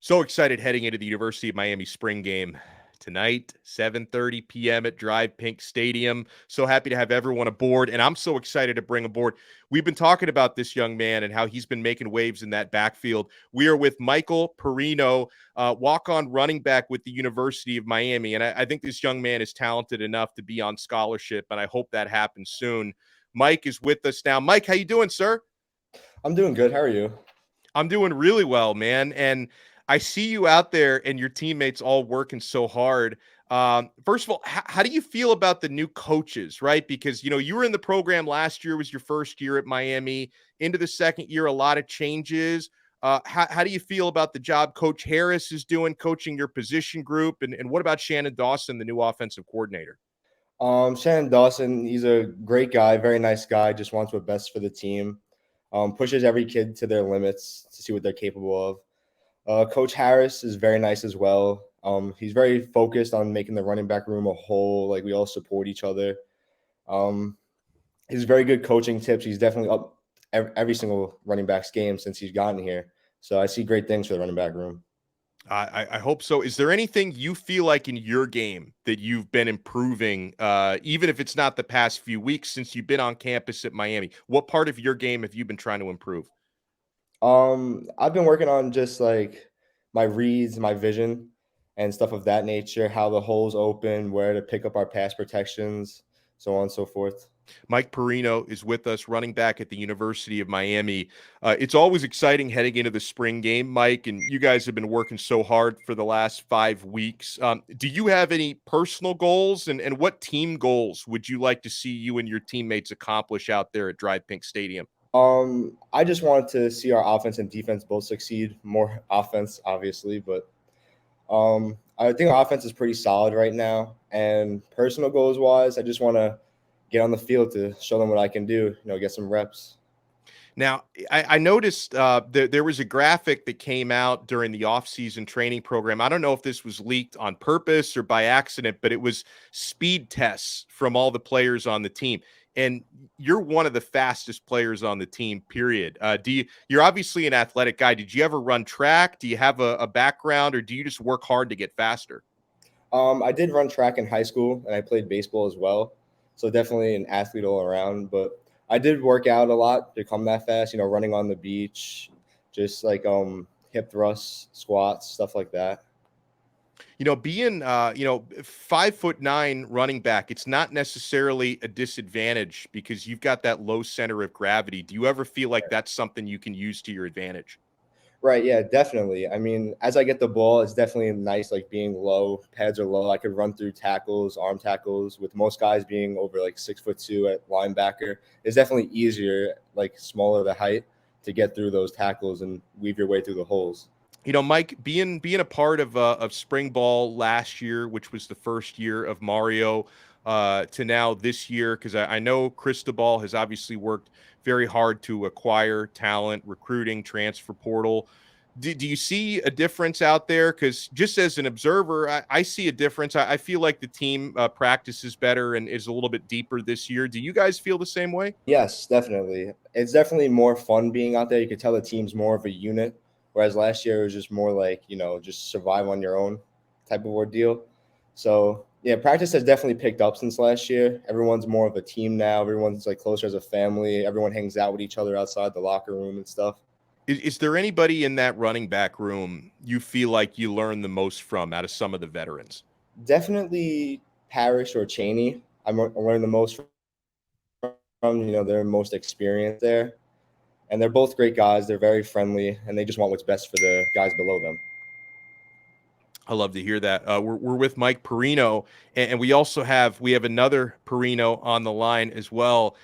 So excited heading into the University of Miami spring game tonight, 7:30 p.m. at DRV PNK Stadium. So happy to have everyone aboard, and I'm so excited to bring aboard. We've been talking about this young man and how he's been making waves in that backfield. We are with Michael Peraino, walk-on running back with the University of Miami, and I think this young man is talented enough to be on scholarship, and I hope that happens soon. Mike is with us now. Mike, how you doing, sir? I'm doing good. How are you? I'm doing really well, man. And I see you out there and your teammates all working so hard. First of all, how do you feel about the new coaches, right? Because, you were in the program last year, was your first year at Miami. Into the second year, a lot of changes. How do you feel about the job Coach Harris is doing, coaching your position group? And what about Shannon Dawson, the new offensive coordinator? Shannon Dawson, he's a great guy, very nice guy, just wants what's best for the team. Pushes every kid to their limits to see what they're capable of. Coach Harris is very nice as well. He's very focused on making the running back room a whole, like we all support each other. Um, he's very good coaching tips. He's definitely up every single running back's game since he's gotten here. So I see great things for the running back room. I hope so. Is there anything you feel like in your game that you've been improving, even if it's not the past few weeks since you've been on campus at Miami? What part of your game have you been trying to improve? I've been working on just like my reads, my vision, and stuff of that nature, how the holes open, where to pick up our pass protections, so on and so forth. Mike Perino is with us, running back at the University of Miami. It's always exciting heading into the spring game, Mike, and you guys have been working so hard for the last 5 weeks. Do you have any personal goals, and what team goals would you like to see you and your teammates accomplish out there at DRV PNK Stadium? I just wanted to see our offense and defense both succeed. More offense, obviously, but I think our offense is pretty solid right now. And personal goals wise, I just want to get on the field to show them what I can do. Get some reps. Now, I noticed there was a graphic that came out during the offseason training program. I don't know if this was leaked on purpose or by accident, but it was speed tests from all the players on the team. And you're one of the fastest players on the team, period. You're obviously an athletic guy. Did you ever run track? Do you have a background, or do you just work hard to get faster? I did run track in high school and I played baseball as well. So definitely an athlete all around. But I did work out a lot to come that fast, running on the beach, just like hip thrusts, squats, stuff like that. Being 5'9" running back, it's not necessarily a disadvantage because you've got that low center of gravity. Do you ever feel like that's something you can use to your advantage? Right, yeah, definitely. I mean, as I get the ball, it's definitely nice, like being low. Pads are low. I could run through tackles, arm tackles. With most guys being over like 6'2" at linebacker, it's definitely easier, like smaller the height, to get through those tackles and weave your way through the holes. Mike, being a part of spring ball last year, which was the first year of Mario, to now this year, because I know Cristobal has obviously worked very hard to acquire talent, recruiting, transfer portal. Do you see a difference out there? Because just as an observer, I see a difference. I feel like the team practices better and is a little bit deeper this year. Do you guys feel the same way? Yes, definitely. It's definitely more fun being out there. You could tell the team's more of a unit, whereas last year it was just more like, just survive on your own type of ordeal. So, yeah, practice has definitely picked up since last year. Everyone's more of a team now. Everyone's like closer as a family. Everyone hangs out with each other outside the locker room and stuff. Is there anybody in that running back room you feel like you learned the most from out of some of the veterans? Definitely Parrish or Chaney. I learned the most from, their most experience there. And they're both great guys. They're very friendly, and they just want what's best for the guys below them. I love to hear that. We're with Mike Perino, and we have another Perino on the line as well.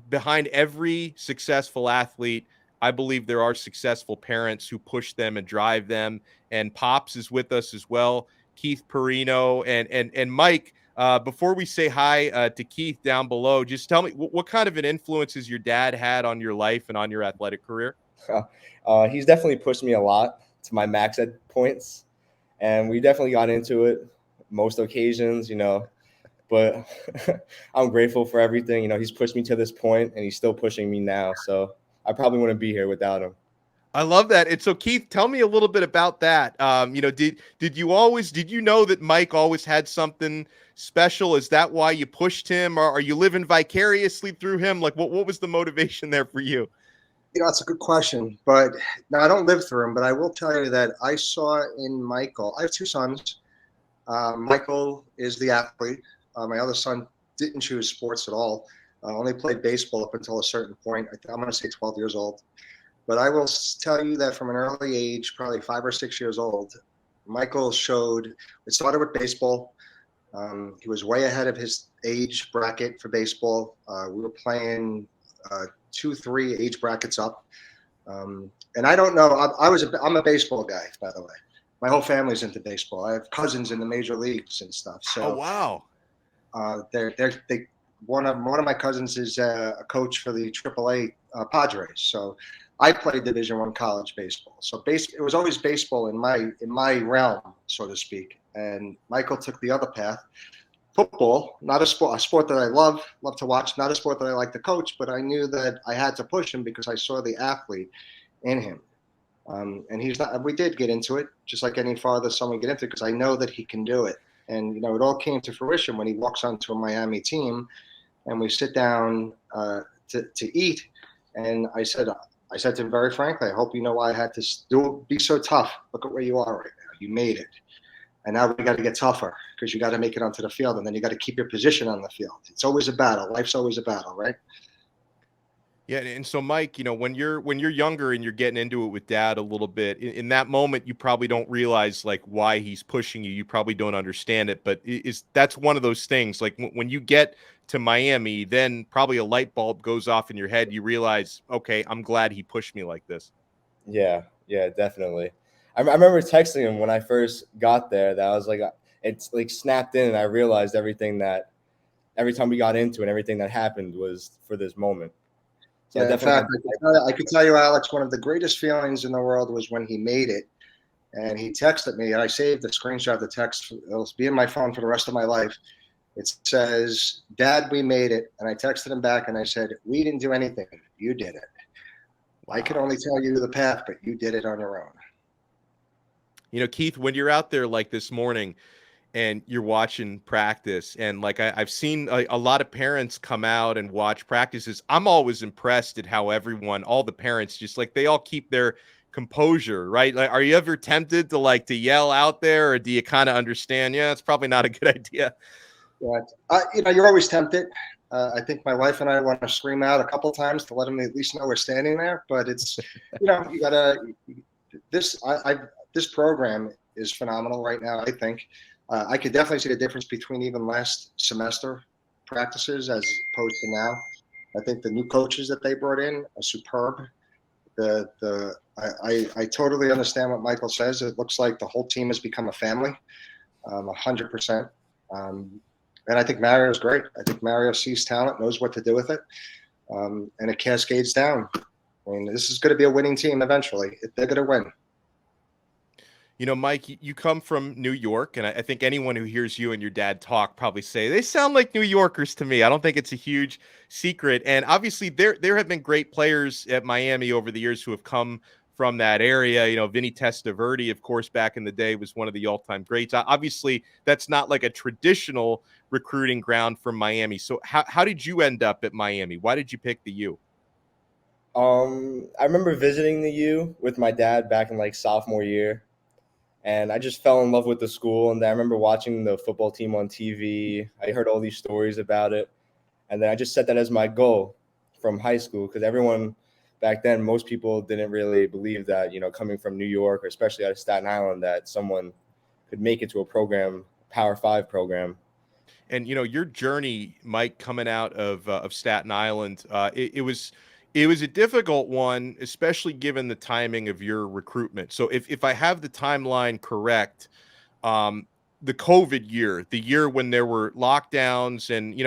Behind every successful athlete, I believe there are successful parents who push them and drive them. And Pops is with us as well. Keith Perino and Mike. Before we say hi to Keith down below, just tell me what kind of an influence has your dad had on your life and on your athletic career? He's definitely pushed me a lot to my max at points, and we definitely got into it most occasions, but I'm grateful for everything. He's pushed me to this point and he's still pushing me now. So I probably wouldn't be here without him. I love that. And so, Keith, tell me a little bit about that. Did you know that Mike always had something special? Is that why you pushed him, or are you living vicariously through him? Like, what was the motivation there for you? That's a good question. But now I don't live through him, but I will tell you that I saw in Michael. I have two sons. Michael is the athlete. My other son didn't choose sports at all. Only played baseball up until a certain point. I'm going to say 12 years old. But I will tell you that from an early age, probably 5 or 6 years old, Michael showed. It started with baseball. He was way ahead of his age bracket for baseball. We were playing 2, 3 age brackets up. And I don't know. I'm a baseball guy, by the way. My whole family's into baseball. I have cousins in the major leagues and stuff. So, Oh, wow. One of my cousins is a coach for the AAA Padres. So I played Division I college baseball. So it was always baseball in my realm, so to speak. And Michael took the other path. Football, not a sport that I love to watch, not a sport that I like to coach, but I knew that I had to push him because I saw the athlete in him. And he's not. We did get into it, just like any father son would get into it, because I know that he can do it. And it all came to fruition when he walks onto a Miami team, and we sit down to eat. And I said to him very frankly, I hope you know why I had to be so tough. Look at where you are right now. You made it. And now we got to get tougher because you got to make it onto the field, and then you got to keep your position on the field. It's always a battle. Life's always a battle, right? Yeah, and so Mike, when you're younger and you're getting into it with dad a little bit, in that moment you probably don't realize like why he's pushing you. You probably don't understand it, but that's one of those things. Like when you get to Miami, then probably a light bulb goes off in your head. You realize, okay, I'm glad he pushed me like this. Yeah, definitely. I remember texting him when I first got there that I was like, it's like snapped in, and I realized every time we got into it, everything that happened was for this moment. So yeah, in fact, I could tell you, Alex, one of the greatest feelings in the world was when he made it. And he texted me, and I saved the screenshot of the text. It'll be in my phone for the rest of my life. It says, "Dad, we made it." And I texted him back, and I said, "We didn't do anything. You did it. Wow. I could only tell you the path, but you did it on your own." Keith, when you're out there like this morning and you're watching practice, and like I've seen a lot of parents come out and watch practices, I'm always impressed at how all the parents, just like they all keep their composure, right? Like, are you ever tempted to yell out there, or do you kind of understand? Yeah, it's probably not a good idea. Yeah, you're always tempted. I think my wife and I want to scream out a couple of times to let them at least know we're standing there. But it's, you gotta. This program is phenomenal right now. I think I could definitely see the difference between even last semester practices as opposed to now. I think the new coaches that they brought in are superb. I totally understand what Michael says. It looks like the whole team has become a family, 100%. And I think Mario is great. I think Mario sees talent, knows what to do with it, and it cascades down. I mean, this is going to be a winning team eventually. They're going to win. Mike, you come from New York, and I think anyone who hears you and your dad talk probably say they sound like New Yorkers to me. I don't think it's a huge secret. And obviously, there have been great players at Miami over the years who have come from that area. Vinny Testaverde, of course, back in the day was one of the all-time greats. Obviously, that's not like a traditional recruiting ground from Miami. So how did you end up at Miami? Why did you pick the U? I remember visiting the U with my dad back in sophomore year. And I just fell in love with the school. And then I remember watching the football team on TV. I heard all these stories about it. And then I just set that as my goal from high school, because everyone back then, most people didn't really believe that, coming from New York, or especially out of Staten Island, that someone could make it to a program, Power 5 program. And, your journey, Mike, coming out of Staten Island, it was a difficult one, especially given the timing of your recruitment. So if I have the timeline correct, the COVID year, the year when there were lockdowns, and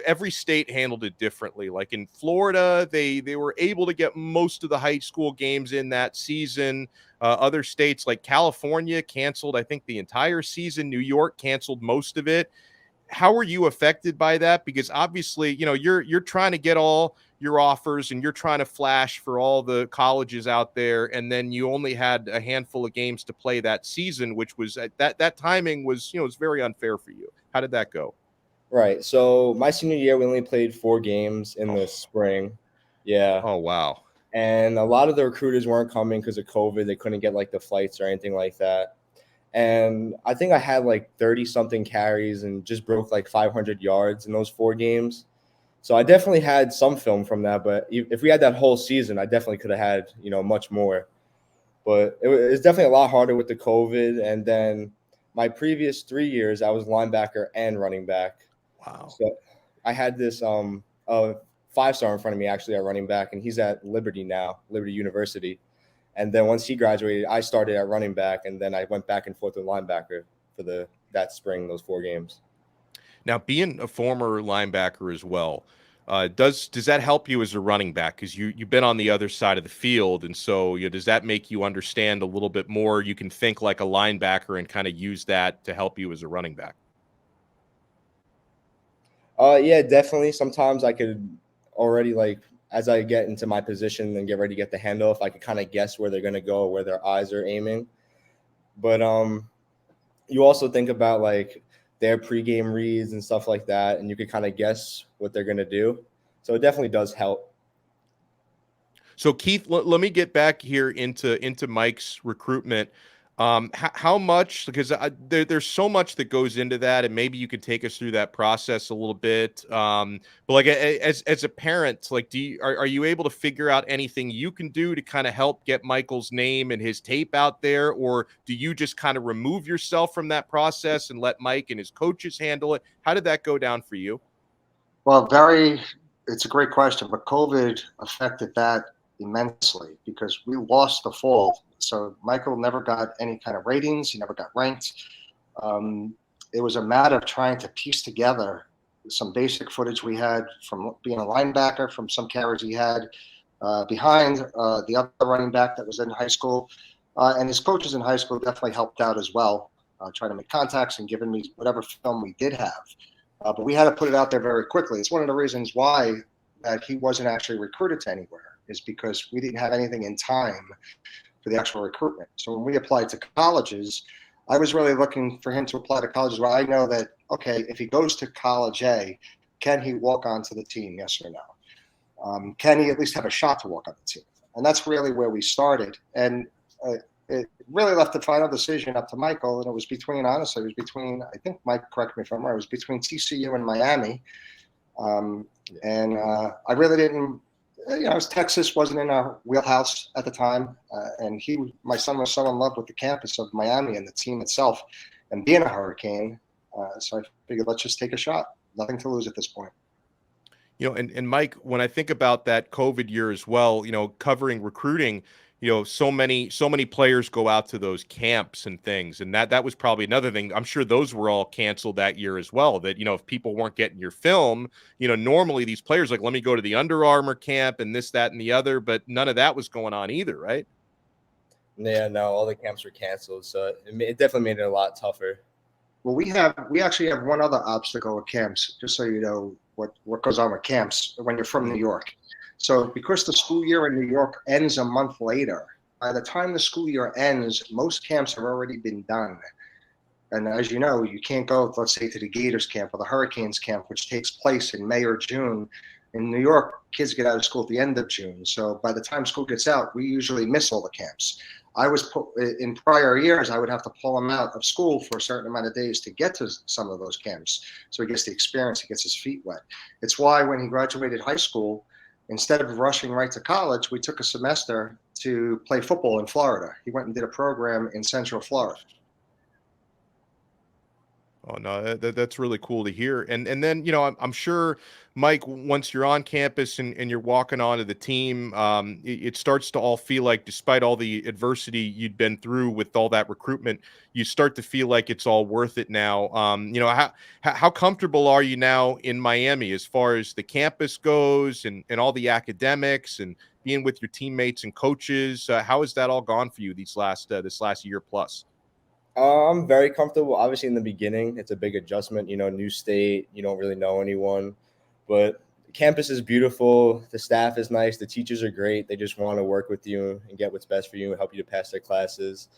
every state handled it differently. Like in Florida, they were able to get most of the high school games in that season. Other states like California canceled, I think, the entire season. New York canceled most of it. How were you affected by that? Because obviously, you're trying to get all your offers and you're trying to flash for all the colleges out there, and then you only had a handful of games to play that season, which was that timing was, you know, it's very unfair for you. How did that go? Right. So my senior year, we only played 4 games in the spring. Yeah. Oh, wow. And a lot of the recruiters weren't coming because of COVID. They couldn't get like the flights or anything like that. And I think I had like 30 something carries and just broke like 500 yards in those 4 games. So I definitely had some film from that. But if we had that whole season, I definitely could have had, you know, much more. But it's definitely a lot harder with the COVID. And then my previous 3 years, I was linebacker and running back. Wow. So I had this a 5-star in front of me actually at running back, and he's at Liberty now, Liberty University. And then once he graduated, I started at running back, and then I went back and forth with linebacker for that spring, those 4 games. Now, being a former linebacker as well, does that help you as a running back? Because you've been on the other side of the field, and so, you know, does that make you understand a little bit more? You can think like a linebacker and kind of use that to help you as a running back. Yeah, definitely. Sometimes I could already, like, as I get into my position and get ready to get the handoff, I could kind of guess where they're going to go, where their eyes are aiming. But you also think about like their pregame reads and stuff like that, and you could kind of guess what they're going to do. So it definitely does help. So Keith, let me get back here into Mike's recruitment. How much? Because there's so much that goes into that, and maybe you could take us through that process a little bit. But like as a parent, like, are you able to figure out anything you can do to kind of help get Michael's name and his tape out there, or do you just kind of remove yourself from that process and let Mike and his coaches handle it? How did that go down for you? Well, it's a great question, but COVID affected that immensely because we lost the fall. So Michael never got any kind of ratings. He never got ranked. It was a matter of trying to piece together some basic footage we had from being a linebacker, from some carries he had behind the other running back that was in high school. And his coaches in high school definitely helped out as well, trying to make contacts and giving me whatever film we did have. But we had to put it out there very quickly. It's one of the reasons why that he wasn't actually recruited to anywhere, is because we didn't have anything in time for the actual recruitment. So when we applied to colleges, I was really looking for him to apply to colleges where I know that, okay, if he goes to college A, can he walk onto the team, yes or no? Can he at least have a shot to walk on the team? And that's really where we started. And it really left the final decision up to Michael. And it was between, honestly, I think Mike, correct me if I'm wrong, it was between TCU and Miami. And I really didn't, Texas wasn't in our wheelhouse at the time. And my son was so in love with the campus of Miami and the team itself and being a Hurricane. So I figured, let's just take a shot. Nothing to lose at this point. You know, and Mike, when I think about that COVID year as well, you know, covering recruiting, you know, so many players go out to those camps and things. And that was probably another thing. I'm sure those were all canceled that year as well. That, you know, if people weren't getting your film, you know, normally these players like, let me go to the Under Armour camp and this, that, and the other, but none of that was going on either, right? Yeah, no, all the camps were canceled. So it definitely made it a lot tougher. Well, we actually have one other obstacle with camps, just so you know what goes on with camps when you're from New York. So because the school year in New York ends a month later, by the time the school year ends, most camps have already been done. And as you know, you can't go, let's say, to the Gators camp or the Hurricanes camp, which takes place in May or June. In New York, kids get out of school at the end of June. So by the time school gets out, we usually miss all the camps. In prior years, I would have to pull him out of school for a certain amount of days to get to some of those camps. So he gets the experience, he gets his feet wet. It's why when he graduated high school, instead of rushing right to college, we took a semester to play football in Florida. He went and did a program in Central Florida. Oh no, that's really cool to hear. And then, you know, I'm sure, Mike, once you're on campus and you're walking onto the team, it starts to all feel like, despite all the adversity you'd been through with all that recruitment, you start to feel like it's all worth it now. You know, how comfortable are you now in Miami as far as the campus goes and all the academics and being with your teammates and coaches? How has that all gone for you this last year plus? I'm very comfortable. Obviously, in the beginning, it's a big adjustment. You know, new state, you don't really know anyone. But campus is beautiful. The staff is nice. The teachers are great. They just want to work with you and get what's best for you and help you to pass their classes.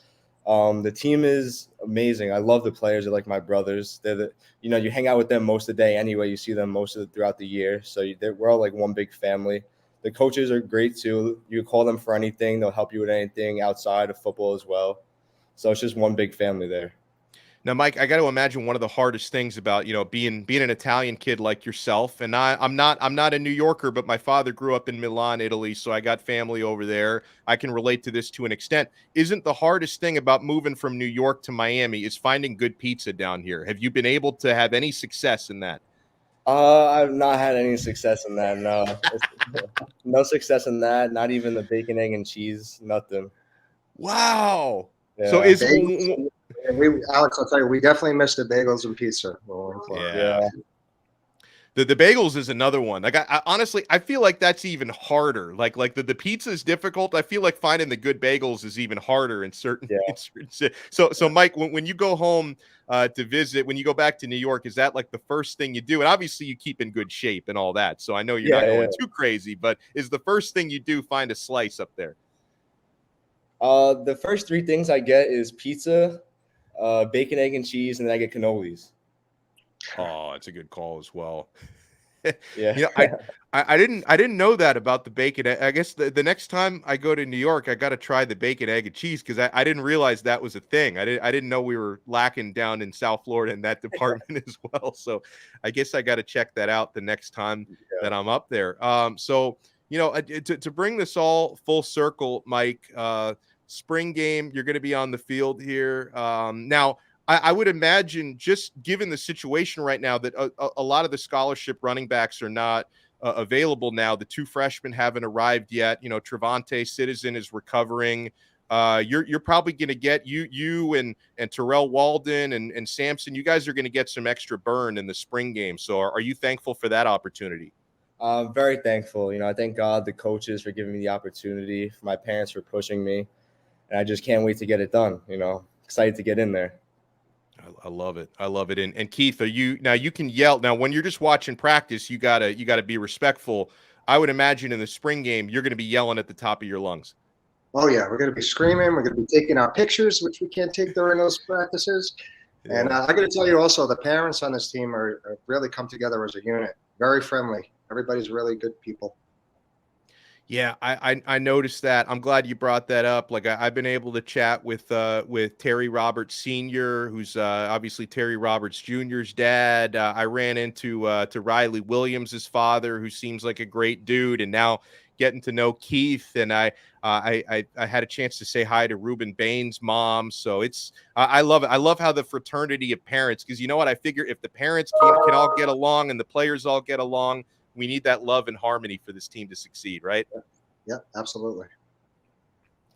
The team is amazing. I love the players. They're like my brothers. You hang out with them most of the day anyway. You see them throughout the year. So we're all like one big family. The coaches are great too. You call them for anything. They'll help you with anything outside of football as well. So it's just one big family there. Now, Mike, I got to imagine one of the hardest things about, being an Italian kid like yourself, and I'm not a New Yorker, but my father grew up in Milan, Italy, so I got family over there. I can relate to this to an extent. Isn't the hardest thing about moving from New York to Miami is finding good pizza down here? Have you been able to have any success in that? I've not had any success in that. No, no success in that. Not even the bacon, egg, and cheese. Nothing. Wow. Yeah. So is Alex, I'll tell you, we definitely missed the bagels and pizza. Yeah. The bagels is another one. Like I honestly, I feel like that's even harder. Like the pizza is difficult. I feel like finding the good bagels is even harder in certain. Yeah. So Mike, when you go home to visit, when you go back to New York, is that like the first thing you do? And obviously you keep in good shape and all that. So I know you're not going too crazy, but is the first thing you do find a slice up there? The first three things I get is pizza, bacon, egg, and cheese, and then I get cannolis. Oh, it's a good call as well. Yeah. I didn't know that about the bacon. I guess the next time I go to New York, I got to try the bacon, egg, and cheese because I didn't realize that was a thing. I didn't know we were lacking down in South Florida in that department as well. So I guess I got to check that out the next time that I'm up there. So to bring this all full circle, Mike, spring game, you're going to be on the field here now. I would imagine, just given the situation right now, that a lot of the scholarship running backs are not available now. The two freshmen haven't arrived yet. Trevante Citizen is recovering. You're probably going to get you and Terrell Walden and Sampson. You guys are going to get some extra burn in the spring game. So are you thankful for that opportunity? I'm very thankful. I thank God, the coaches for giving me the opportunity, for my parents for pushing me, and I just can't wait to get it done. Excited to get in there. I love it. I love it. And Keith, you can yell now when you're just watching practice, you gotta be respectful. I would imagine in the spring game, you're going to be yelling at the top of your lungs. Oh yeah. We're going to be screaming. We're going to be taking our pictures, which we can't take during those practices. Yeah. And I got to tell you also, the parents on this team are really come together as a unit. Very friendly. Everybody's really good people. Yeah, I noticed that. I'm glad you brought that up. Like I've been able to chat with Terry Roberts Sr., who's obviously Terry Roberts Jr.'s dad. I ran into to Riley Williams' father, who seems like a great dude, and now getting to know Keith. And I had a chance to say hi to Ruben Bain's mom. So I love it. I love how the fraternity of parents, because you know what? I figure if the parents can all get along and the players all get along, we need that love and harmony for this team to succeed, right? Yeah, absolutely.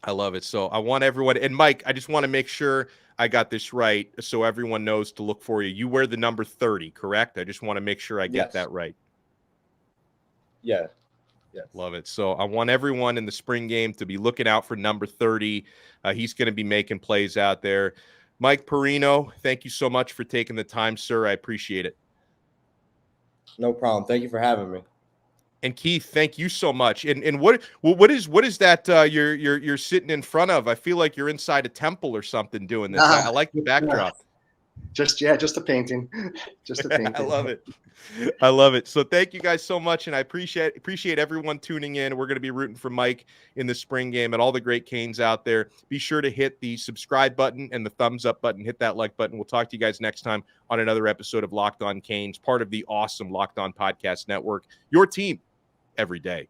I love it. So I want everyone, and Mike, I just want to make sure I got this right so everyone knows to look for you. You wear the number 30, correct? I just want to make sure I get that right. Yeah. Yeah. Love it. So I want everyone in the spring game to be looking out for number 30. He's going to be making plays out there. Mike Perino, thank you so much for taking the time, sir. I appreciate it. No problem. Thank you for having me. And Keith, thank you so much. And what is that you're sitting in front of? I feel like you're inside a temple or something doing this. I like the backdrop. Just a painting. Just a painting. I love it. I love it. So thank you guys so much, and I appreciate everyone tuning in. We're going to be rooting for Mike in the spring game and all the great Canes out there. Be sure to hit the subscribe button and the thumbs up button. Hit that like button. We'll talk to you guys next time on another episode of Locked On Canes, part of the awesome Locked On Podcast Network. Your team every day.